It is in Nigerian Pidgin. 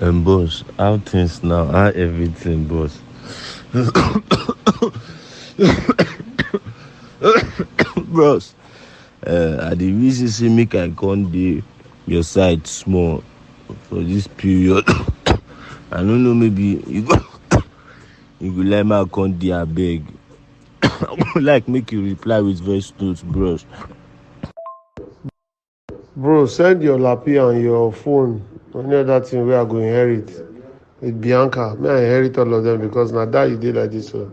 Boss, how things now? How everything, boss? Bros, I the reason say make I come dey your side small for this period. I don't know, maybe you go let me come dey abeg. I would like make you reply with voice notes, bros. Bro, send your lappy and your phone. Any other thing where I go inherit with Bianca. May I inherit all of them because now that you did like this one.